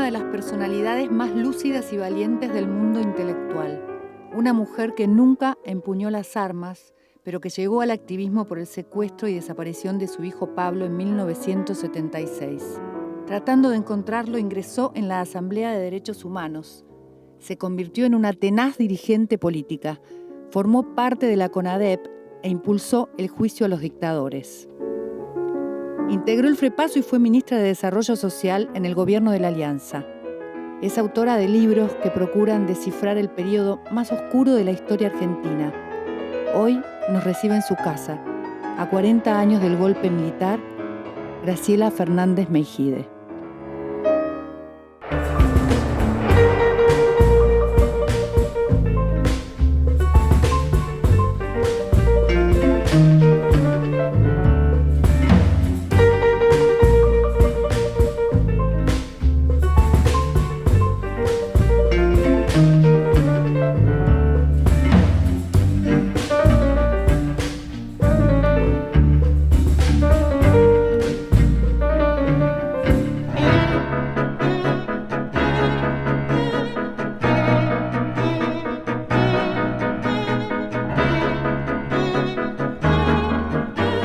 de las personalidades más lúcidas y valientes del mundo intelectual. Una mujer que nunca empuñó las armas, pero que llegó al activismo por el secuestro y desaparición de su hijo Pablo en 1976. Tratando de encontrarlo, ingresó en la Asamblea de Derechos Humanos. Se convirtió en una tenaz dirigente política. Formó parte de la CONADEP e impulsó el juicio a los dictadores. Integró el FREPASO y fue ministra de Desarrollo Social en el gobierno de la Alianza. Es autora de libros que procuran descifrar el periodo más oscuro de la historia argentina. Hoy nos recibe en su casa, a 40 años del golpe militar, Graciela Fernández Meijide.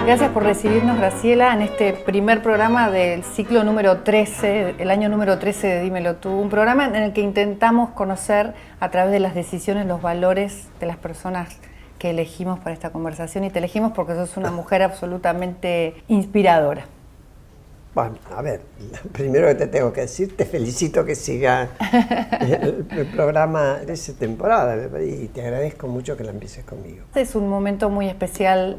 Gracias por recibirnos, Graciela, en este primer programa del ciclo número 13, el año número 13 de Dímelo Tú, un programa en el que intentamos conocer a través de las decisiones los valores de las personas que elegimos para esta conversación, y te elegimos porque sos una mujer absolutamente inspiradora. Bueno, a ver, primero que te tengo que decir, te felicito que siga el programa de esa temporada y te agradezco mucho que la empieces conmigo. Es un momento muy especial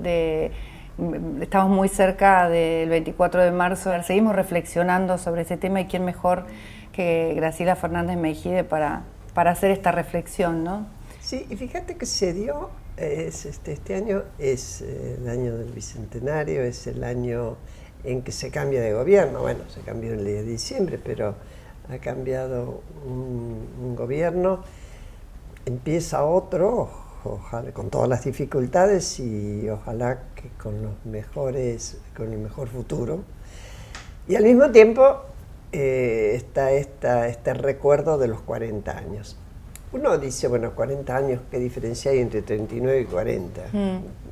estamos muy cerca del 24 de marzo, seguimos reflexionando sobre ese tema y quién mejor que Graciela Fernández Meijide para hacer esta reflexión, ¿no? Sí, y fíjate que se dio, este año es el año del Bicentenario, es el año en que se cambia de gobierno. Bueno, se cambió el día de diciembre, pero ha cambiado un gobierno, empieza otro, ojalá con todas las dificultades y ojalá que con el mejor futuro. Y al mismo tiempo está este recuerdo de los 40 años. Uno dice, bueno, 40 años, ¿qué diferencia hay entre 39 y 40?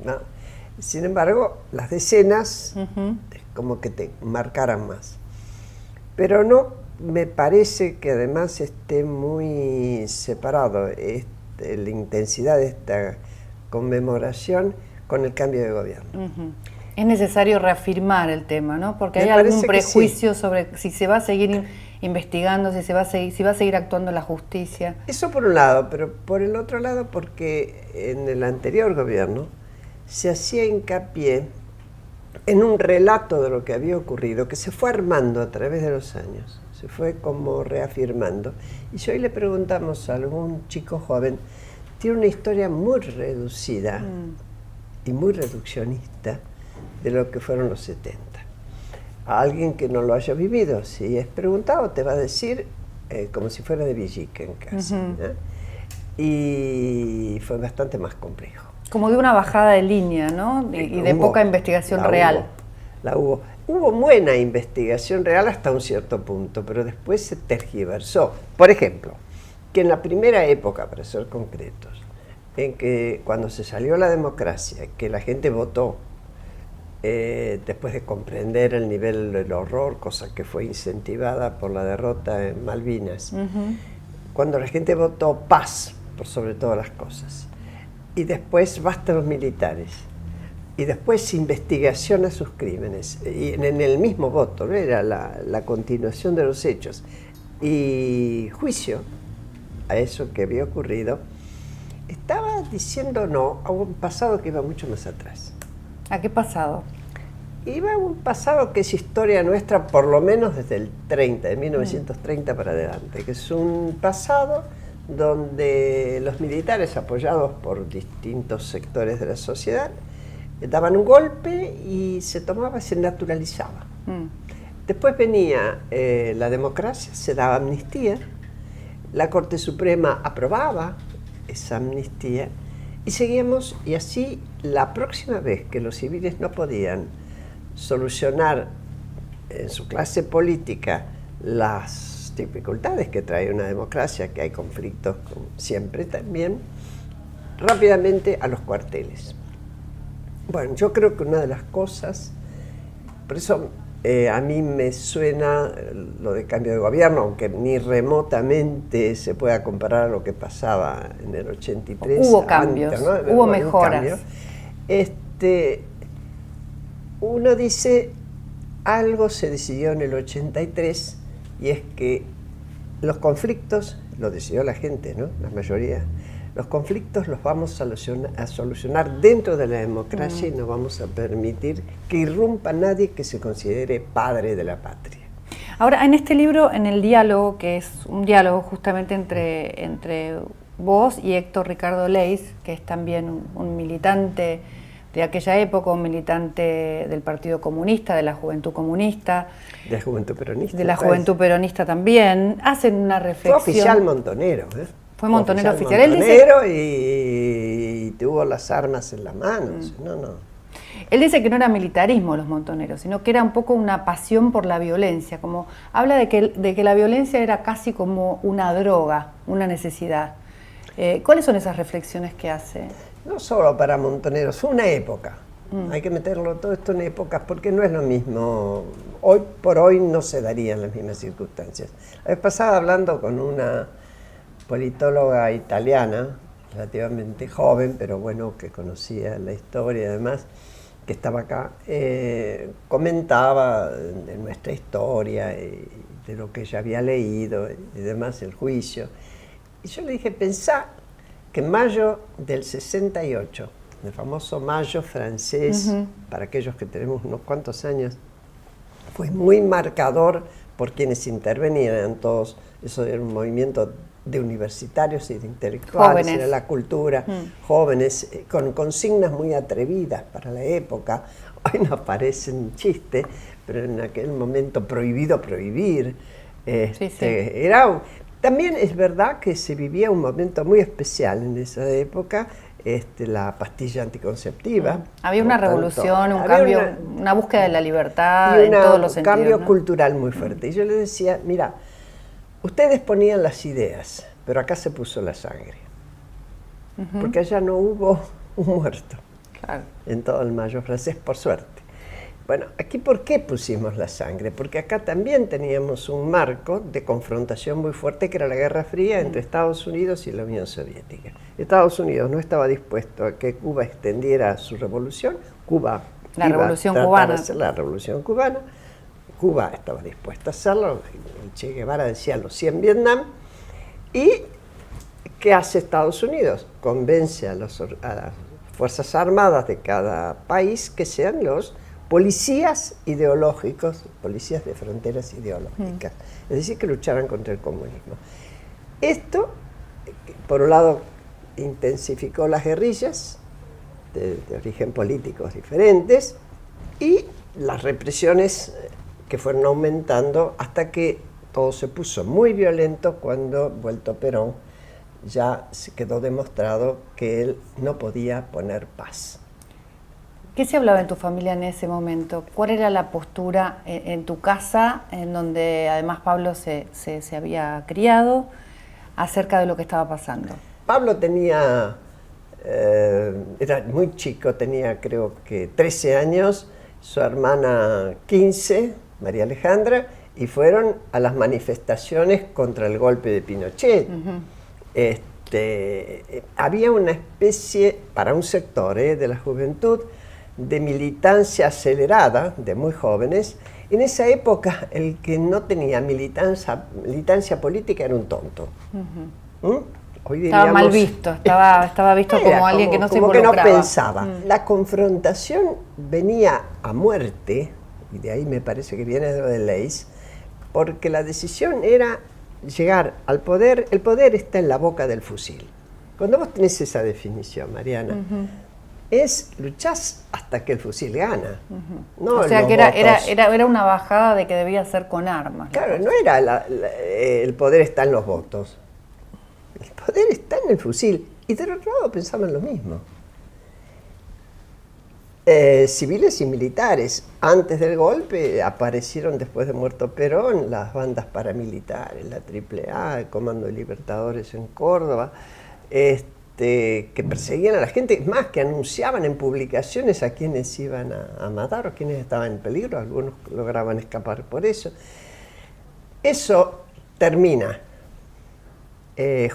¿No? Sin embargo, las decenas es como que te marcaran más. Pero no me parece que además esté muy separado la intensidad de esta conmemoración con el cambio de gobierno. Es necesario reafirmar el tema, ¿no? Porque hay algún prejuicio sobre si se va a seguir investigando, si va a seguir actuando la justicia. Eso por un lado, pero por el otro lado porque en el anterior gobierno se hacía hincapié en un relato de lo que había ocurrido, que se fue armando a través de los años, se fue como reafirmando. Y si hoy le preguntamos a algún chico joven, tiene una historia muy reducida y muy reduccionista de lo que fueron los 70. A alguien que no lo haya vivido, si es preguntado, te va a decir como si fuera de Villique en casa. Y fue bastante más complejo. Como de una bajada de línea, ¿no? Y de poca investigación real. Hubo buena investigación real hasta un cierto punto, pero después se tergiversó. Por ejemplo, que en la primera época, para ser concretos, en que cuando se salió la democracia, que la gente votó, después de comprender el nivel del horror, cosa que fue incentivada por la derrota en Malvinas, cuando la gente votó paz por sobre todas las cosas, y después basta los militares, y después investigación a sus crímenes, y en el mismo voto, ¿no? Era la continuación de los hechos, y juicio a eso que había ocurrido, estaba diciendo no a un pasado que iba mucho más atrás. ¿A qué pasado? Iba a un pasado que es historia nuestra, por lo menos desde el 30, de 1930 para adelante, que es un pasado donde los militares, apoyados por distintos sectores de la sociedad, daban un golpe y se tomaba, se naturalizaba. Después venía la democracia, se daba amnistía, la Corte Suprema aprobaba esa amnistía y seguíamos, y así la próxima vez que los civiles no podían solucionar en su clase política las las dificultades que trae una democracia, que hay conflictos, como siempre también, rápidamente a los cuarteles. Bueno, yo creo que una de las cosas, por eso a mí me suena lo de cambio de gobierno, aunque ni remotamente se pueda comparar a lo que pasaba en el 83. Hubo cambios, ¿no? Hubo mejoras. Uno dice, algo se decidió en el 83, y es que los conflictos, lo decidió la gente, ¿no? La mayoría, los conflictos los vamos a solucionar dentro de la democracia y no vamos a permitir que irrumpa nadie que se considere padre de la patria. Ahora, en este libro, en el diálogo, que es un diálogo justamente entre vos y Héctor Ricardo Leis, que es también un militante de aquella época, un militante del Partido Comunista, de la Juventud Comunista. De la Juventud Peronista. De la Juventud Peronista también. Hacen una reflexión. Fue oficial montonero, ¿eh? Fue montonero oficial. Montonero, y tuvo las armas en la mano. Él dice que no era militarismo los montoneros, sino que era un poco una pasión por la violencia. Como habla de que la violencia era casi como una droga, una necesidad. ¿Cuáles son esas reflexiones que hace? No solo para montoneros, fue una época. Hay que meterlo todo esto en épocas porque no es lo mismo. Hoy por hoy no se darían las mismas circunstancias. La vez pasada, hablando con una politóloga italiana, relativamente joven, pero bueno, que conocía la historia y además, que estaba acá, comentaba de nuestra historia y de lo que ella había leído y demás, el juicio. Y yo le dije, pensá que en mayo del 68, el famoso mayo francés, para aquellos que tenemos unos cuantos años, fue muy marcador por quienes intervenían, eran todos, eso era un movimiento de universitarios y de intelectuales, era la cultura, jóvenes, con consignas muy atrevidas para la época. Hoy nos parece un chiste, pero en aquel momento prohibido prohibir. También es verdad que se vivía un momento muy especial en esa época, la pastilla anticonceptiva. Había una revolución, un cambio, una búsqueda de la libertad en todos los sentidos. Un cambio cultural muy fuerte. Y yo le decía, mira, ustedes ponían las ideas, pero acá se puso la sangre. Porque allá no hubo un muerto en todo el mayo francés, por suerte. Bueno, aquí ¿por qué pusimos la sangre? Porque acá también teníamos un marco de confrontación muy fuerte, que era la Guerra Fría entre Estados Unidos y la Unión Soviética. Estados Unidos no estaba dispuesto a que Cuba extendiera su revolución. La Revolución Cubana. Cuba estaba dispuesta a hacerlo. Che Guevara decía los 100 Vietnam. ¿Y qué hace Estados Unidos? Convence a las Fuerzas Armadas de cada país que sean los policías ideológicos, policías de fronteras ideológicas, es decir, que lucharan contra el comunismo. Esto, por un lado, intensificó las guerrillas de origen políticos diferentes y las represiones que fueron aumentando hasta que todo se puso muy violento cuando, vuelto Perón, ya se quedó demostrado que él no podía poner paz. ¿Qué se hablaba en tu familia en ese momento? ¿Cuál era la postura en tu casa, en donde además Pablo se había criado, acerca de lo que estaba pasando? Pablo tenía, era muy chico, tenía creo que 13 años, su hermana 15, María Alejandra, y fueron a las manifestaciones contra el golpe de Pinochet. Había una especie, para un sector de la juventud, de militancia acelerada de muy jóvenes. En esa época el que no tenía militancia política era un tonto. Hoy diríamos, estaba mal visto, estaba visto como alguien que no se involucraba. Que no pensaba. La confrontación venía a muerte, y de ahí me parece que viene lo de Leis, porque la decisión era llegar al poder. El poder está en la boca del fusil. Cuando vos tenés esa definición, Mariana, es luchás hasta que el fusil gana. No, o sea que era una bajada de que debía ser con armas. Claro, no era el poder está en los votos. El poder está en el fusil. Y del otro lado pensaban lo mismo. Civiles y militares. Antes del golpe aparecieron, después de muerto Perón, las bandas paramilitares, la AAA, el Comando de Libertadores en Córdoba, que perseguían a la gente, es más, que anunciaban en publicaciones a quienes iban a matar o quienes estaban en peligro, algunos lograban escapar por eso. Eso termina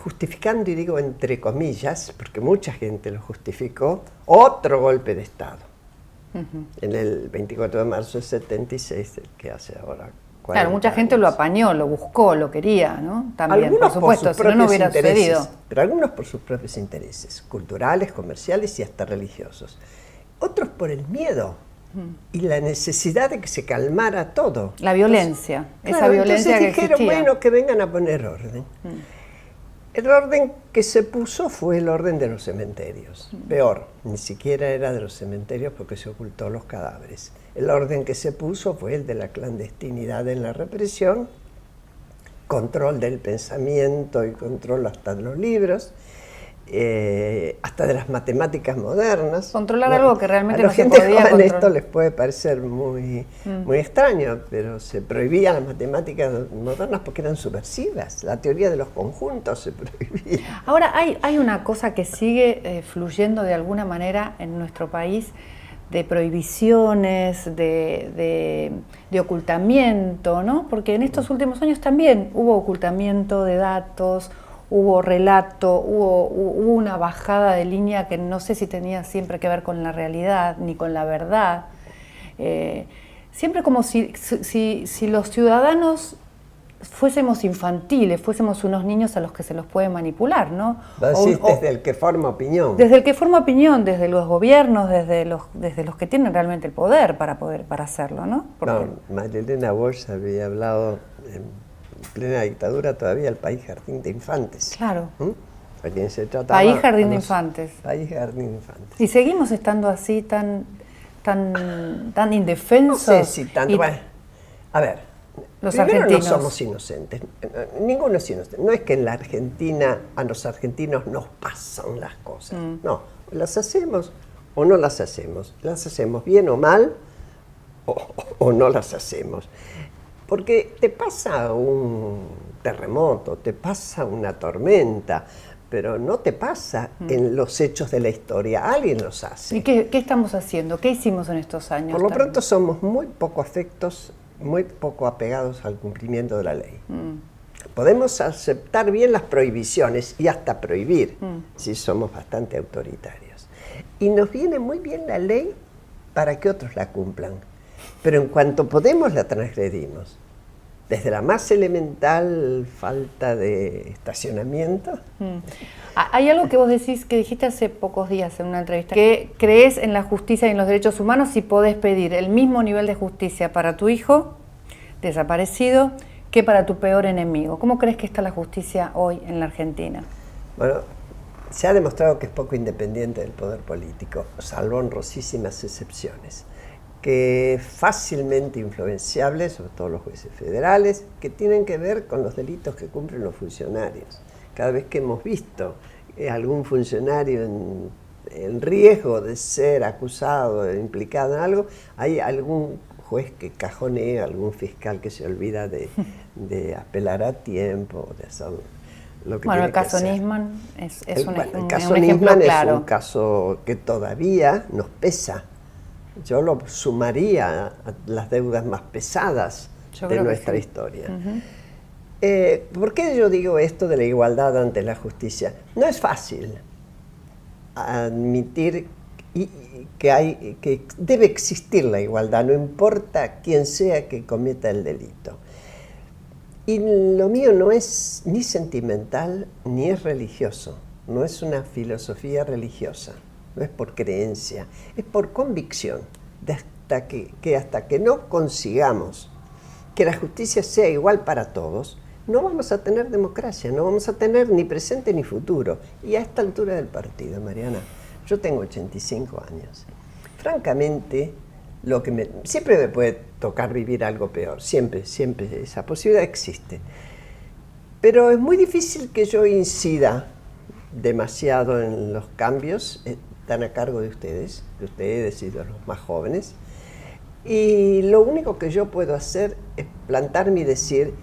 justificando, y digo entre comillas, porque mucha gente lo justificó, otro golpe de Estado. En el 24 de marzo del 76, el que hace ahora 40 Claro, mucha gente años. lo apañó, lo buscó, lo quería, ¿no? También, Algunos por supuesto, sus si no, no propios hubiera intereses, sucedido. pero algunos por sus propios intereses, culturales, comerciales y hasta religiosos. Otros por el miedo y la necesidad de que se calmara todo. La violencia, Entonces, esa violencia entonces que dijeron, existía. bueno, que vengan a poner orden. El orden que se puso fue el orden de los cementerios. Peor, ni siquiera era de los cementerios porque se ocultó los cadáveres. El orden que se puso fue el de la clandestinidad en la represión, control del pensamiento y control hasta de los libros, hasta de las matemáticas modernas. Controlar algo que realmente a la no se gente podía joven controlar. esto les puede parecer muy extraño, pero se prohibían las matemáticas modernas porque eran subversivas. La teoría de los conjuntos se prohibía. Ahora, hay una cosa que sigue fluyendo de alguna manera en nuestro país, de prohibiciones, de ocultamiento, ¿no? Porque en estos últimos años también hubo ocultamiento de datos, hubo relato, hubo una bajada de línea que no sé si tenía siempre que ver con la realidad ni con la verdad. Siempre como si los ciudadanos fuésemos infantiles, fuésemos unos niños a los que se los puede manipular, ¿no? Desde el que forma opinión. Desde el que forma opinión, desde los gobiernos, desde los que tienen realmente el poder para hacerlo, ¿no? No, Marilena Bosch había hablado en plena dictadura todavía el país jardín de infantes. Claro. ¿A quién se trataba? País jardín de infantes. País jardín de infantes. Y seguimos estando así tan indefensos. No sé si tanto. Bueno, a ver, los primero argentinos. no somos inocentes. Ninguno es inocente. No es que en la Argentina a los argentinos nos pasan las cosas. No, las hacemos o no las hacemos. Las hacemos bien o mal o no las hacemos. Porque te pasa un terremoto, te pasa una tormenta, pero no te pasa en los hechos de la historia, alguien los hace. ¿Y qué estamos haciendo? ¿Qué hicimos en estos años? Por lo también? pronto somos muy poco afectos, muy poco apegados al cumplimiento de la ley. Podemos aceptar bien las prohibiciones y hasta prohibir, si somos bastante autoritarios. Y nos viene muy bien la ley para que otros la cumplan. Pero en cuanto podemos la transgredimos. Desde la más elemental falta de estacionamiento. Hay algo que vos decís, que dijiste hace pocos días en una entrevista, que crees en la justicia y en los derechos humanos si podés pedir el mismo nivel de justicia para tu hijo desaparecido que para tu peor enemigo. ¿Cómo crees que está la justicia hoy en la Argentina? Bueno, se ha demostrado que es poco independiente del poder político, salvo honrosísimas excepciones, que fácilmente influenciables, sobre todo los jueces federales, que tienen que ver con los delitos que cumplen los funcionarios. Cada vez que hemos visto algún funcionario en riesgo de ser acusado, implicado en algo, hay algún juez que cajonea, algún fiscal que se olvida de apelar a tiempo, de hacer lo que Bueno, tiene el caso que hacer. Nisman es El caso un ejemplo Nisman claro. es un caso que todavía nos pesa. Yo lo sumaría a las deudas más pesadas de nuestra historia. ¿Por qué yo digo esto de la igualdad ante la justicia? No es fácil admitir que debe existir la igualdad, no importa quién sea que cometa el delito. Y lo mío no es ni sentimental ni es religioso, no es una filosofía religiosa. No es por creencia, es por convicción, hasta que no consigamos que la justicia sea igual para todos, no vamos a tener democracia, no vamos a tener ni presente ni futuro. Y a esta altura del partido, Mariana, yo tengo 85 años. Francamente, siempre me puede tocar vivir algo peor, siempre esa posibilidad existe. Pero es muy difícil que yo incida demasiado en los cambios, están a cargo de ustedes y de los más jóvenes. Y lo único que yo puedo hacer es plantarme y decir,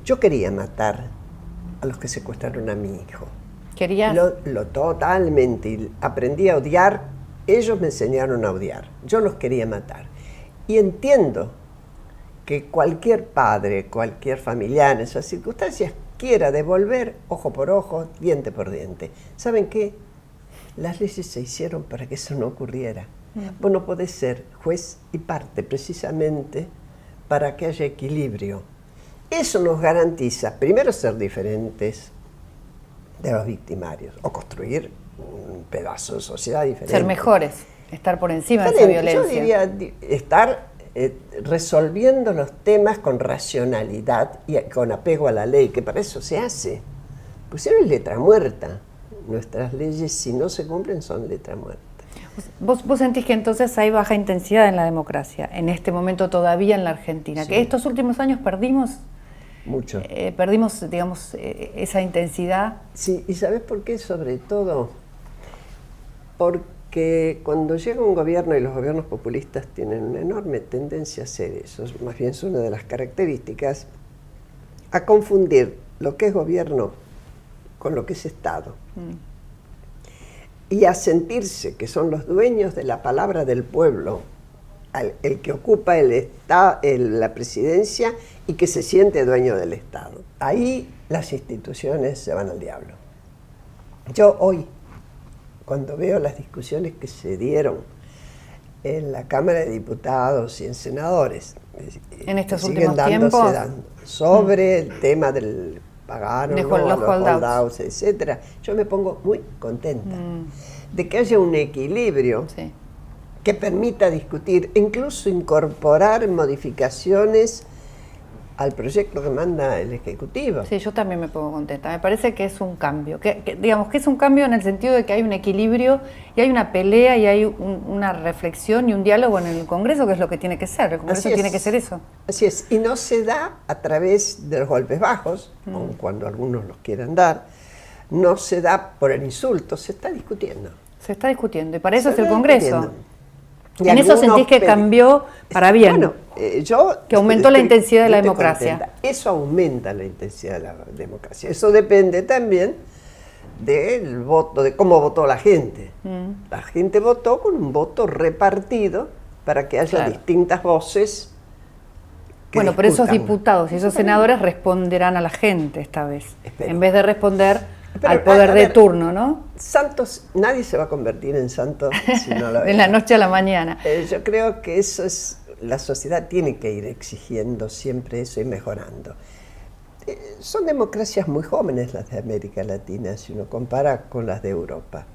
yo quería matar a los que secuestraron a mi hijo. ¿Querías? Lo totalmente. Y aprendí a odiar, ellos me enseñaron a odiar. Yo los quería matar. Y entiendo que cualquier padre, cualquier familiar en esas circunstancias quiera devolver ojo por ojo, diente por diente. ¿Saben qué? Las leyes se hicieron para que eso no ocurriera. Vos no podés ser juez y parte precisamente para que haya equilibrio. Eso nos garantiza, primero, ser diferentes de los victimarios o construir un pedazo de sociedad diferente. Ser mejores, estar por encima de esa violencia. Yo diría estar resolviendo los temas con racionalidad y con apego a la ley, que para eso se hace. Pues si no es letra muerta. Nuestras leyes, si no se cumplen, son letra muerta. ¿Vos sentís que entonces hay baja intensidad en la democracia, en este momento todavía en la Argentina? Sí. Que estos últimos años perdimos... Mucho. Perdimos, digamos, esa intensidad. Sí, ¿y sabés por qué? Sobre todo porque cuando llega un gobierno, y los gobiernos populistas tienen una enorme tendencia a hacer eso, más bien es una de las características, a confundir lo que es gobierno con lo que es Estado. Y a sentirse que son los dueños de la palabra del pueblo, el que ocupa la presidencia y que se siente dueño del Estado. Ahí las instituciones se van al diablo. Yo hoy, cuando veo las discusiones que se dieron en la Cámara de Diputados y en senadores, en estos últimos tiempos, sobre el tema del pagar o no, los holdouts, etcétera, yo me pongo muy contenta de que haya un equilibrio que permita discutir, incluso incorporar modificaciones al proyecto que manda el Ejecutivo. Sí, yo también me pongo contenta. Me parece que es un cambio. Digamos que es un cambio en el sentido de que hay un equilibrio y hay una pelea y hay una reflexión y un diálogo en el Congreso, que es lo que tiene que ser. El Congreso tiene que ser eso. Así es. Y no se da a través de los golpes bajos, aun cuando algunos los quieran dar. No se da por el insulto, se está discutiendo. Se está discutiendo. Y para eso es el Congreso. En eso sentís que cambió para bien. Bueno, que aumentó la intensidad de la democracia. Contenta. Eso aumenta la intensidad de la democracia. Eso depende también del voto, de cómo votó la gente. La gente votó con un voto repartido para que haya distintas voces. Bueno, pero esos diputados y esos senadores responderán a la gente esta vez, en vez de responder al poder de turno, ¿no? Santos, nadie se va a convertir en santo si no lo ve. En la noche a la mañana. Yo creo que eso es, la sociedad tiene que ir exigiendo siempre eso y mejorando. Son democracias muy jóvenes las de América Latina, si uno compara con las de Europa.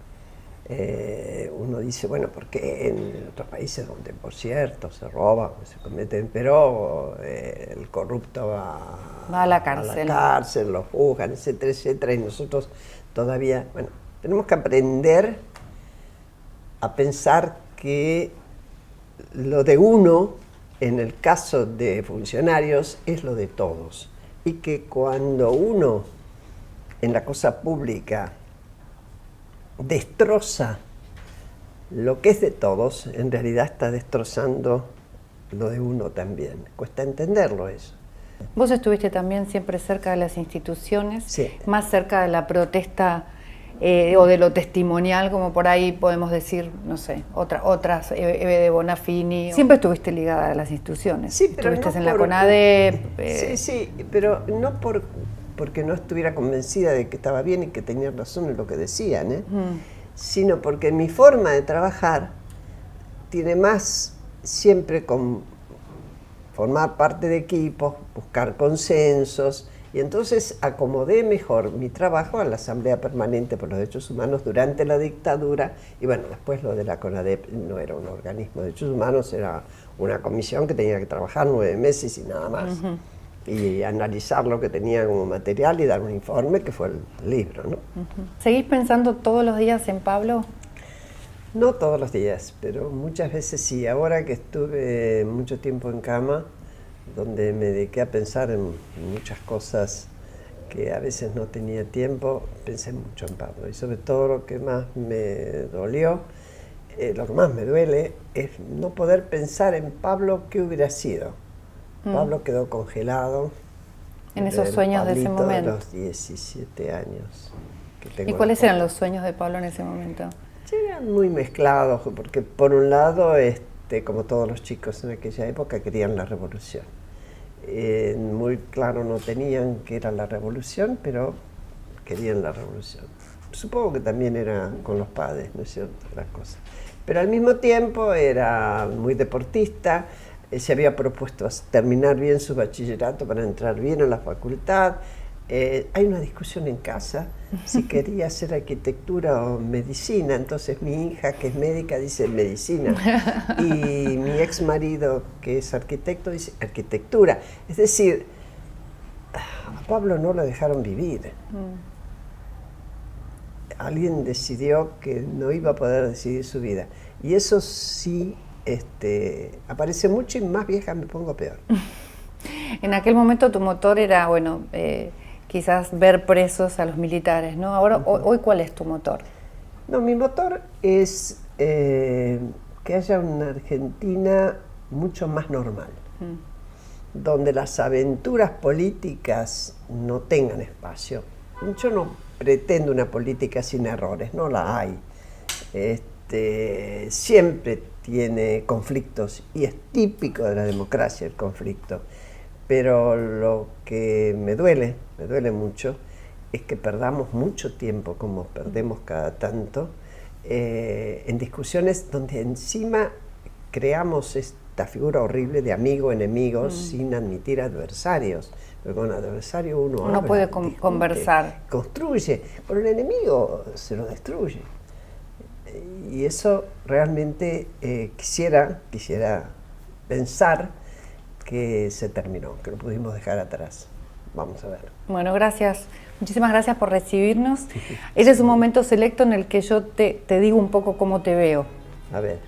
Uno dice, bueno, porque en otros países donde, por cierto, se roba, se cometen, pero el corrupto va a la cárcel, lo juzgan, etcétera, etcétera, y nosotros todavía, bueno, tenemos que aprender a pensar que lo de uno, en el caso de funcionarios, es lo de todos, y que cuando uno, en la cosa pública, destroza lo que es de todos, en realidad está destrozando lo de uno también. Cuesta entenderlo eso. Vos estuviste también siempre cerca de las instituciones, más cerca de la protesta o de lo testimonial, como por ahí podemos decir, no sé, otras, Eve de Bonafini. Siempre estuviste ligada a las instituciones. Sí, pero estuviste no en la CONADEP. Sí, pero no porque no estuviera convencida de que estaba bien y que tenía razón en lo que decían, sino porque mi forma de trabajar tiene más siempre con formar parte de equipos, buscar consensos, y entonces acomodé mejor mi trabajo a la Asamblea Permanente por los Derechos Humanos durante la dictadura, y bueno, después lo de la CONADEP no era un organismo de derechos humanos, era una comisión que tenía que trabajar 9 meses y nada más. Y analizar lo que tenía como material y dar un informe, que fue el libro, ¿no? ¿Seguís pensando todos los días en Pablo? No todos los días, pero muchas veces sí. Ahora que estuve mucho tiempo en cama, donde me dediqué a pensar en muchas cosas que a veces no tenía tiempo, pensé mucho en Pablo. Y sobre todo lo que más me dolió lo que más me duele es no poder pensar en Pablo qué hubiera sido. Pablo quedó congelado. En esos sueños de ese momento. De los 17 años que tengo. ¿Y cuáles eran los sueños de Pablo en ese momento? Sí, eran muy mezclados, porque por un lado, como todos los chicos en aquella época, querían la revolución. Muy claro no tenían qué era la revolución, pero querían la revolución. Supongo que también era con los padres, ¿no es cierto?, las cosas. Pero al mismo tiempo era muy deportista, se había propuesto terminar bien su bachillerato para entrar bien a la facultad. Hay una discusión en casa si quería hacer arquitectura o medicina, entonces mi hija, que es médica, dice medicina, y mi ex marido, que es arquitecto, dice arquitectura. Es decir, a Pablo no lo dejaron vivir. Alguien decidió que no iba a poder decidir su vida, y eso sí aparece mucho, y más vieja me pongo peor. En aquel momento tu motor era, bueno, quizás ver presos a los militares, ¿no? Ahora, hoy, ¿cuál es tu motor? No, mi motor es que haya una Argentina mucho más normal, donde las aventuras políticas no tengan espacio. Yo no pretendo una política sin errores, no la hay. Siempre tiene conflictos, y es típico de la democracia el conflicto. Pero lo que me duele mucho, es que perdamos mucho tiempo, como perdemos cada tanto, en discusiones donde encima creamos esta figura horrible de amigo-enemigo sin admitir adversarios. Porque con adversario uno habla, puede discute, conversar. Construye, por el enemigo se lo destruye. Y eso realmente quisiera pensar que se terminó, que lo pudimos dejar atrás. Vamos a ver. Bueno, gracias. Muchísimas gracias por recibirnos. Ese es un momento selecto en el que yo te digo un poco cómo te veo. A ver.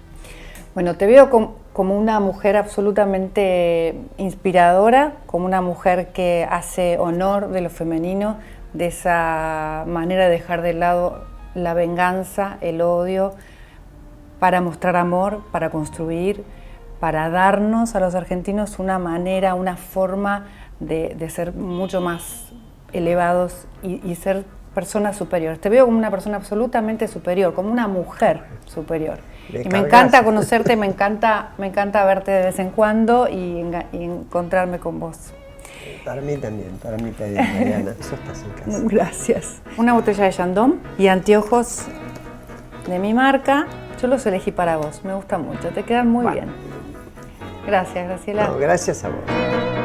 Bueno, te veo como una mujer absolutamente inspiradora, como una mujer que hace honor de lo femenino, de esa manera de dejar de lado la venganza, el odio, para mostrar amor, para construir, para darnos a los argentinos una manera, una forma de ser mucho más elevados y ser personas superiores. Te veo como una persona absolutamente superior, como una mujer superior. Y me encanta conocerte, me encanta verte de vez en cuando y encontrarme con vos. Para mí también, Mariana. Eso estás en casa. Gracias. Una botella de Chandon y anteojos de mi marca. Yo los elegí para vos, me gusta mucho, te quedan muy bien. Gracias, Graciela. No, gracias a vos.